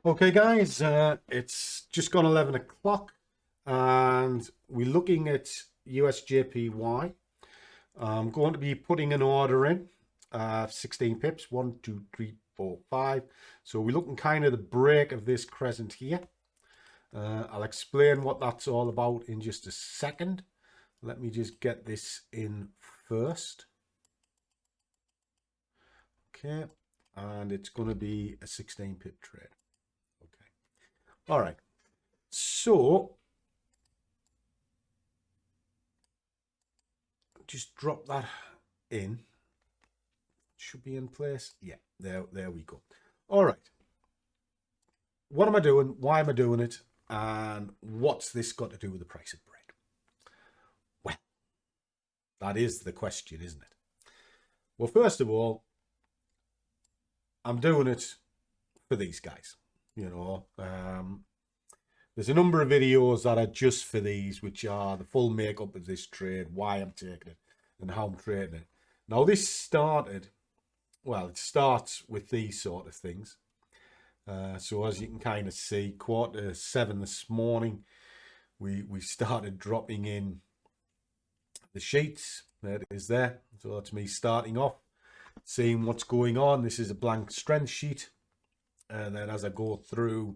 Okay guys, it's just gone 11 o'clock and we're looking at USDJPY. I'm going to be putting an order in, 16 pips, 1, 2, 3, 4, 5. So we're looking kind of the break of this crescent here. I'll explain what that's all about in just a second. Let me just get this in first. Okay, and it's going to be a 16 pip trade. All right, so just drop that in. Should be in place. Yeah, there we go. All right. What am I doing? Why am I doing it? And what's this got to do with the price of bread? Well, that is the question, isn't it? Well, first of all, I'm doing it for these guys. You know, there's a number of videos that are just for these, which are the full makeup of this trade, why I'm taking it, and how I'm trading it. Now, this started, well, it starts with these sort of things. So as you can kind of see, 7:15 this morning, we started dropping in the sheets. There it is there. So that's me starting off, seeing what's going on. This is a blank strength sheet. And then as I go through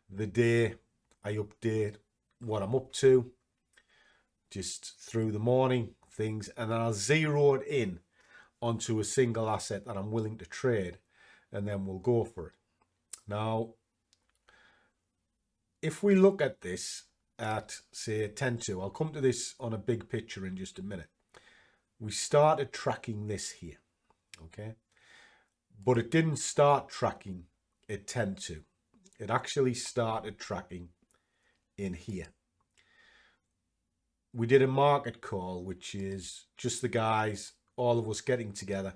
the day, I update what I'm up to, just through the morning things, and then I'll zero it in onto a single asset that I'm willing to trade, and then we'll go for it. Now, if we look at this at, say, 10-2, I'll come to this on a big picture in just a minute. We started tracking this here, okay? But it didn't start tracking at 10-2. It actually started tracking in here. We did a market call, which is just the guys, all of us getting together,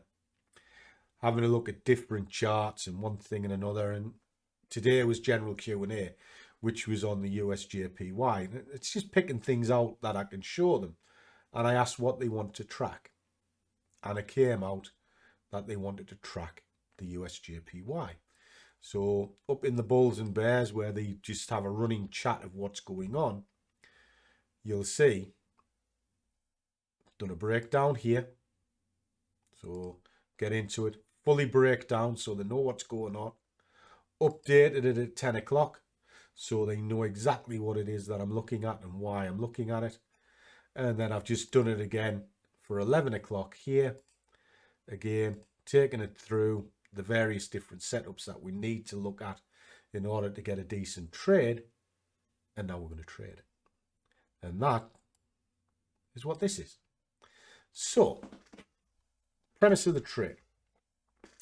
having a look at different charts and one thing and another. And today was general Q&A, which was on the USDJPY. It's just picking things out that I can show them. And I asked what they want to track. And it came out that they wanted to track the USDJPY. So up in the Bulls and Bears, where they just have a running chat of what's going on, you'll see, done a breakdown here. So get into it, fully break down so they know what's going on. Updated it at 10 o'clock so they know exactly what it is that I'm looking at and why I'm looking at it. And then I've just done it again for 11 o'clock here. Again, taking it through the various different setups that we need to look at in order to get a decent trade. And now we're going to trade. And that is what this is. So, premise of the trade.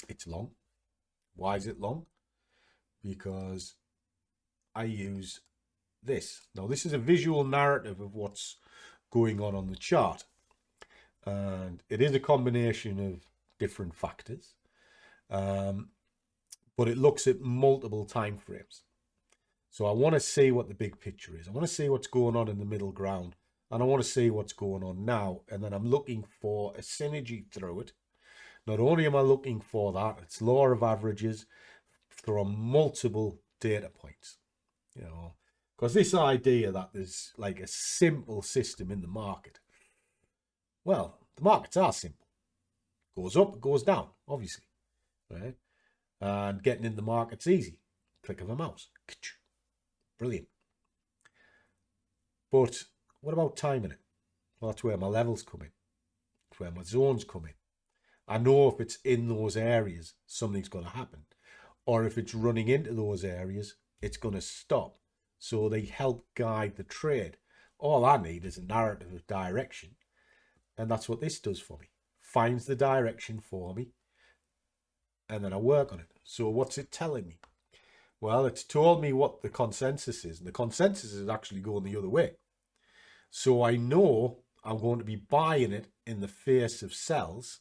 It's long. Why is it long? Because I use this. Now, this is a visual narrative of what's going on the chart. And it is a combination of different factors. But it looks at multiple time frames. So I want to see what the big picture is. I want to see what's going on in the middle ground. And I want to see what's going on now. And then I'm looking for a synergy through it. Not only am I looking for that, it's law of averages from multiple data points. You know, because this idea that there's like a simple system in the market. Well, the markets are simple. Goes up, goes down, obviously. Right? And getting in the market's easy. Click of a mouse. Brilliant. But what about timing it? Well, that's where my levels come in. That's where my zones come in. I know if it's in those areas, something's going to happen. Or if it's running into those areas, it's going to stop. So they help guide the trade. All I need is a narrative of direction. And that's what this does for me. Finds the direction for me. And then I work on it. So what's it telling me? Well, it's told me what the consensus is. And the consensus is actually going the other way. So I know I'm going to be buying it in the face of sells.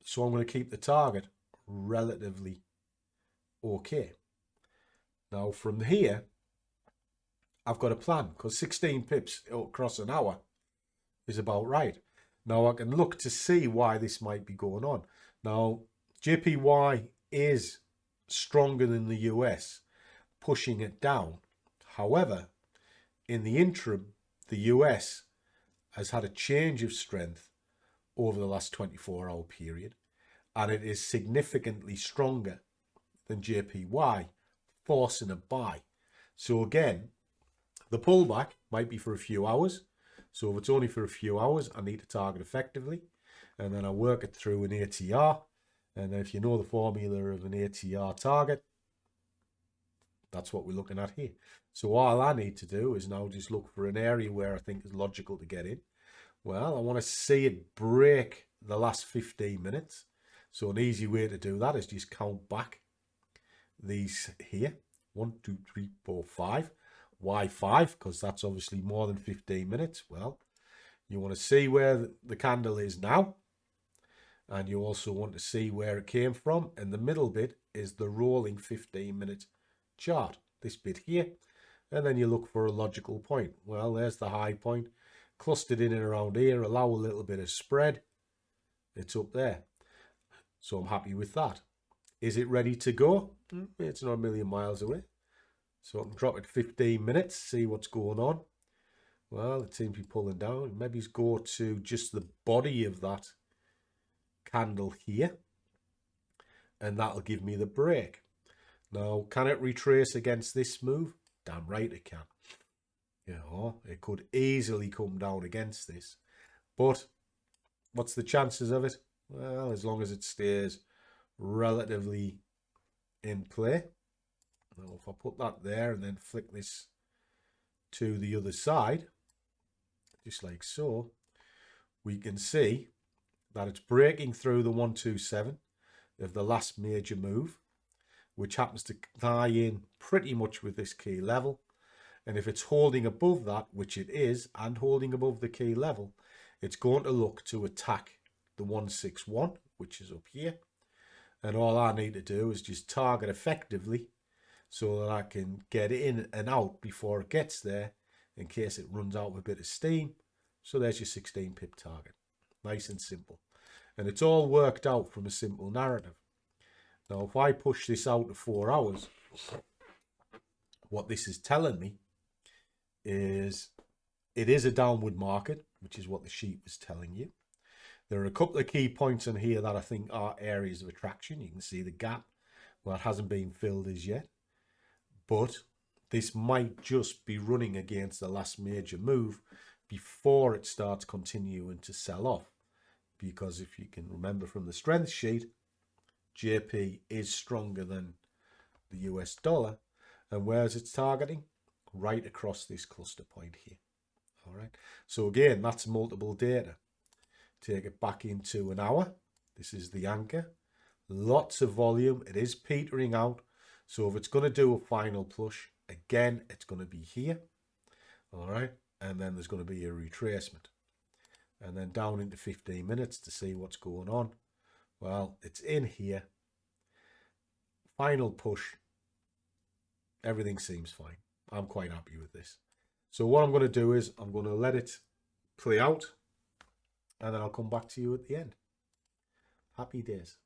So I'm going to keep the target relatively okay. Now from here, I've got a plan because 16 pips across an hour is about right. Now I can look to see why this might be going on. Now, JPY is stronger than the US, pushing it down. However, in the interim, the US has had a change of strength over the last 24-hour period, and it is significantly stronger than JPY, forcing a buy. So again, the pullback might be for a few hours. So if it's only for a few hours, I need to target effectively, and then I work it through an ATR. And if you know the formula of an ATR target, that's what we're looking at here. So all I need to do is now just look for an area where I think is logical to get in. Well, I want to see it break the last 15 minutes. So an easy way to do that is just count back these here. 1, 2, 3, 4, 5. Why 5? Because that's obviously more than 15 minutes. Well, you want to see where the candle is now. And you also want to see where it came from. And the middle bit is the rolling 15-minute chart. This bit here. And then you look for a logical point. Well, there's the high point. Clustered in and around here. Allow a little bit of spread. It's up there. So I'm happy with that. Is it ready to go? It's not a million miles away. So I can drop it 15 minutes, see what's going on. Well, it seems to be pulling down. Maybe go to just the body of that candle here, and that'll give me the break. Now, can it retrace against this move? Damn right it can. You know, it could easily come down against this, but what's the chances of it? Well, as long as it stays relatively in play. Now, if I put that there and then flick this to the other side, just like so, we can see that it's breaking through the 127 of the last major move, which happens to tie in pretty much with this key level. And if it's holding above that, which it is, and holding above the key level, it's going to look to attack the 161, which is up here. And all I need to do is just target effectively so that I can get in and out before it gets there in case it runs out of a bit of steam. So there's your 16 pip target. Nice and simple. And it's all worked out from a simple narrative. Now, if I push this out to 4 hours, what this is telling me is it is a downward market, which is what the sheet was telling you. There are a couple of key points in here that I think are areas of attraction. You can see the gap. Well, it hasn't been filled as yet. But this might just be running against the last major move before it starts continuing to sell off. Because if you can remember from the strength sheet, JP is stronger than the US dollar. And where's it's targeting? Right across this cluster point here. All right. So again, that's multiple data. Take it back into an hour. This is the anchor. Lots of volume. It is petering out. So if it's going to do a final push, again, it's going to be here. All right. And then there's going to be a retracement. And then down into 15 minutes to see what's going on. Well, it's in here. Final push. Everything seems fine. I'm quite happy with this. So what I'm going to do is I'm going to let it play out. And then I'll come back to you at the end. Happy days.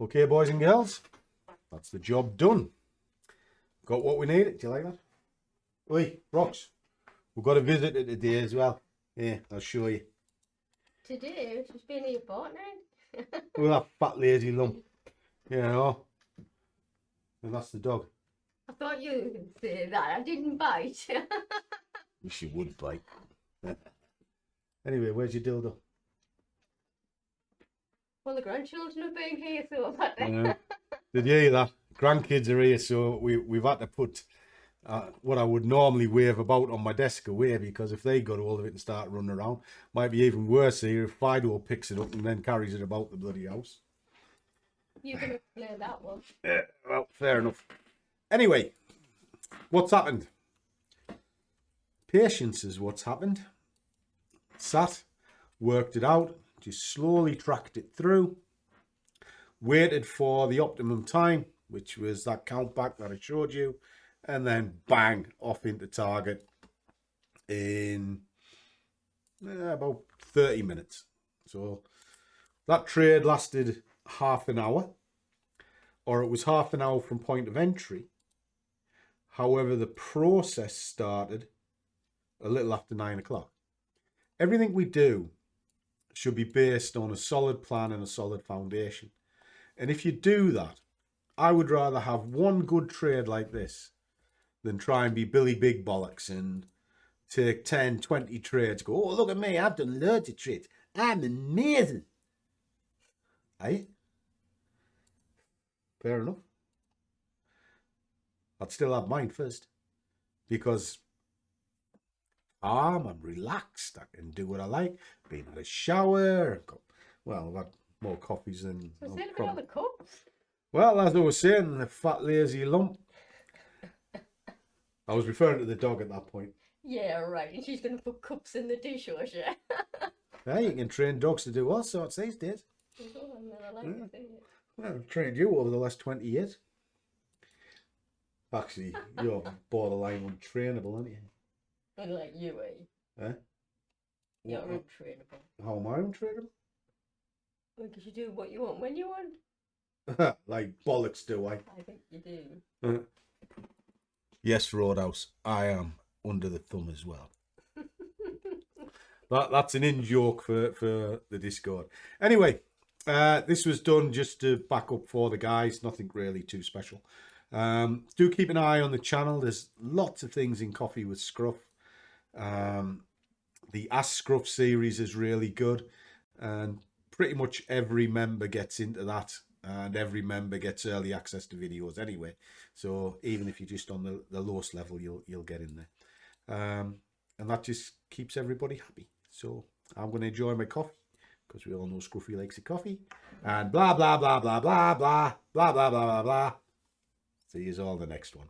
Okay, boys and girls, that's the job done. Got what we needed. Do you like that? Oi, Rox, we've got a visitor today as well. Yeah, I'll show you. Today? She's been here a fortnight. Look at that fat lazy lump. You know. And that's the dog. I thought you were going to say that. I didn't bite. Wish you would bite. Anyway, where's your dildo? Well, the grandchildren have been here, so I've had to... Yeah. Did you hear that? Grandkids are here, so we've had to put what I would normally wave about on my desk away, because if they got hold of it and start running around, might be even worse here if Fido picks it up and then carries it about the bloody house. You can explain that one. Yeah, well, fair enough. Anyway, what's happened? Patience is what's happened. Sat, worked it out, just slowly tracked it through, waited for the optimum time, which was that count back that I showed you, and then bang, off into target in about 30 minutes. So that trade lasted half an hour, or it was half an hour from point of entry. However, the process started a little after 9 o'clock. Everything we do should be based on a solid plan and a solid foundation. And if you do that, I would rather have one good trade like this than try and be Billy Big Bollocks and take 10, 20 trades, go, oh, look at me, I've done loads of trades. I'm amazing. Eh? Fair enough. I'd still have mine first, because I'm relaxed. I can do what I like. Been in the shower. Well, I've had more coffees than... So say about all the cups. Well, as I was saying, the fat lazy lump. I was referring to the dog at that point. Yeah, right. And she's going to put cups in the dishwasher. Yeah, you can train dogs to do all sorts these days. Well, I've trained you over the last 20 years. Actually, you're borderline untrainable, aren't you? Unlike you, eh? Eh? You're untrainable. How am I untrainable? Because you do what you want when you want. Like bollocks do I? I think you do. Yes, Roadhouse, I am under the thumb as well. That's an in-joke for the Discord. Anyway, this was done just to back up for the guys. Nothing really too special. Do keep an eye on the channel. There's lots of things in coffee with Scruff. The Ask Scruff series is really good, and pretty much every member gets into that, and every member gets early access to videos anyway. So even if you're just on the lowest level, you'll get in there, and that just keeps everybody happy. So I'm going to enjoy my coffee, because we all know Scruffy likes a coffee, and blah blah blah blah blah blah blah blah blah blah blah. See you all the next one.